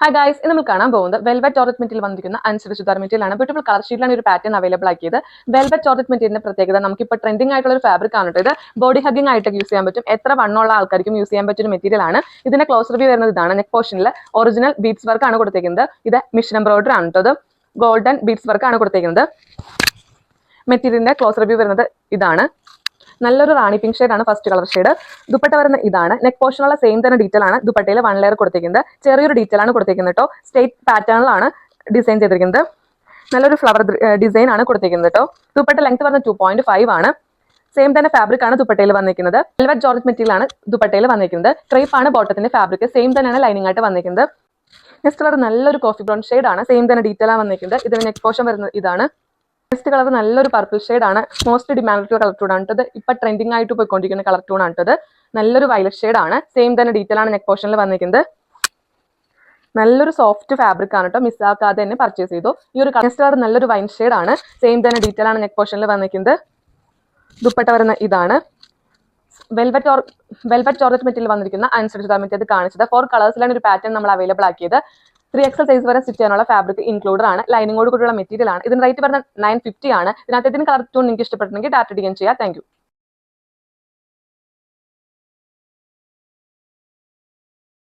Hi guys, ഇത് നമ്മൾ കാണാൻ പോകുന്നത് വെൽവെറ്റ് ജോർജറ്റ് മെറ്റീരിയൽ വന്നിരിക്കുന്ന അൻസരിച്ച് ചുരിദാർ മെറ്റീരിയൽ ആണ്. ബ്യൂട്ടിഫുൾ കളർ ഷീറ്റിലാണ് ഒരു പാറ്റേൺ അവൈലബിൾ ആക്കിയത്. വെൽവെറ്റ് ജോർജറ്റ് മെറ്റീരിയലിന്റെ പ്രത്യേകത നമുക്കിപ്പോൾ ട്രെൻഡിംഗ് ആയിട്ടുള്ള ഒരു ഫാബ്രിക് ആണ്. ഇത് ബോഡി ഹഗ്ഗിംഗ് ആയിട്ട് യൂസ് ചെയ്യാൻ പറ്റും. എത്ര വണ്ണമുള്ള ആൾക്കാർക്കും യൂസ് ചെയ്യാൻ പറ്റുന്ന മെറ്റീരിയൽ ആണ്. ഇതിന്റെ ക്ലോസ് റിവ്യൂ വരുന്നത് ഇതാണ്. നെക്ക് പോർഷനിൽ ഒറിജിനൽ ബീഡ്സ് വർക്ക് ആണ് കൊടുത്തിരിക്കുന്നത്. ഇത് മിഷൻ എംബ്രോയിഡറി ആണ് കേട്ടോ. ഗോൾഡൻ ബീഡ്സ് വർക്ക് ആണ് കൊടുത്തിരിക്കുന്നത്. മെറ്റീരിയലിന്റെ ക്ലോസ് റിവ്യൂ വരുന്നത് ഇതാണ്. നല്ലൊരു റാണി പിങ്ക് ഷെയ്ഡ് ആണ് ഫസ്റ്റ് കളർ ഷെയ്ഡ്. ദുപ്പട്ട വരുന്ന ഇതാണ്. നെക്ക് പോർഷനുള്ള സെയിം തന്നെ ഡീറ്റെയിൽ ആണ്. ദുപ്പട്ടയിൽ 1 ലെയർ കൊടുത്തിരിക്കുന്നത്. ചെറിയൊരു ഡീറ്റെയിൽ ആണ് കൊടുത്തിരിക്കുന്നത് കേട്ടോ. സ്റ്റേറ്റ് പാറ്റേണിലാണ് ഡിസൈൻ ചെയ്തിരിക്കുന്നത്. നല്ലൊരു ഫ്ലവർ ഡിസൈൻ ആണ് കൊടുത്തിരിക്കുന്നത് കേട്ടോ. ദുപ്പട്ട ലെങ്ത് വരുന്നത് 2.5 ആണ്. സെയിം തന്നെ ഫാബ്രിക് ആണ് ദുപ്പട്ടയിൽ വന്നിരിക്കുന്നത്. വെൽവെറ്റ് ജോർജറ്റ് മെറ്റീരിയൽ ആണ് ദുപ്പട്ടയിൽ വന്നിരിക്കുന്നത്. ക്രേപ്പ് ആണ് ബോട്ടത്തിന്റെ ഫാബ്രിക്. സെയിം തന്നെയാണ് ലൈനിങ് ആയിട്ട് വന്നിരിക്കുന്നത്. നെക്സ്റ്റ് കളർ നല്ലൊരു കോഫി ബ്രൗൺ ഷെയ്ഡ് ആണ്. സെയിം തന്നെ ഡീറ്റെയിൽ ആണ് വന്നിരിക്കുന്നത്. ഇതിന് നെക്ക് പോർഷൻ വരുന്നത് ഇതാണ്. നെക്സ്റ്റ് കളർ നല്ലൊരു പർപ്പിൾ ഷെയ്ഡ് ആണ്. മോസ്റ്റ് ഡിമാൻഡ് കളർ ടൂൺ ആണ്. ഇപ്പൊ ട്രെൻഡിംഗ് ആയിട്ട് പോയിക്കൊണ്ടിരിക്കുന്ന കളർ ടൂൺ ആണ്. നല്ലൊരു വയലറ്റ് ഷെയ്ഡ് ആണ്. സെയിം തന്നെ ഡീറ്റെയിൽ ആണ് നെക്ക് പോർഷനിൽ വന്നിരിക്കുന്നത്. നല്ലൊരു സോഫ്റ്റ് ഫാബ്രിക് ആണ് കേട്ടോ. മിസ്സാക്കാതെ തന്നെ പർച്ചേസ് ചെയ്തു. ഈ ഒരു നെക്സ്റ്റ് കളർ നല്ലൊരു വൈൻ ഷെയ്ഡ് ആണ്. സെയിം തന്നെ ഡീറ്റെയിൽ ആണ് നെക്ക് പോർഷനിൽ വന്നിരിക്കുന്നത്. ദുപ്പട്ട വരുന്ന ഇതാണ്. വെൽവെറ്റ് ജോർജറ്റ് മെറ്റീരിയൽ വന്നിരിക്കുന്ന അനുസരിച്ച് മെറ്റീരിയൽ കാണിച്ചത് 4 കളേഴ്സിലാണ് ഒരു പാറ്റേൺ നമ്മൾ അവൈലബിൾ ആക്കിയത്. 3XL സൈസ് വരെ സ്റ്റിച്ച് ചെയ്യാനുള്ള ഫാബ്രിക് ഇൻക്ലൂഡഡ് ആണ്. ലൈനിങ്ങോട് കൂടിയുള്ള മെറ്റീരിയൽ ആണ്. ഇതിന് റേറ്റ് വരുന്നത് 950 ആണ്. ഇതിനകത്ത് കളർ ടൂൺ നിങ്ങൾക്ക് ഇഷ്ടപ്പെട്ടെങ്കിൽ ടാറ്റ ചെയ്യാം. Thank you.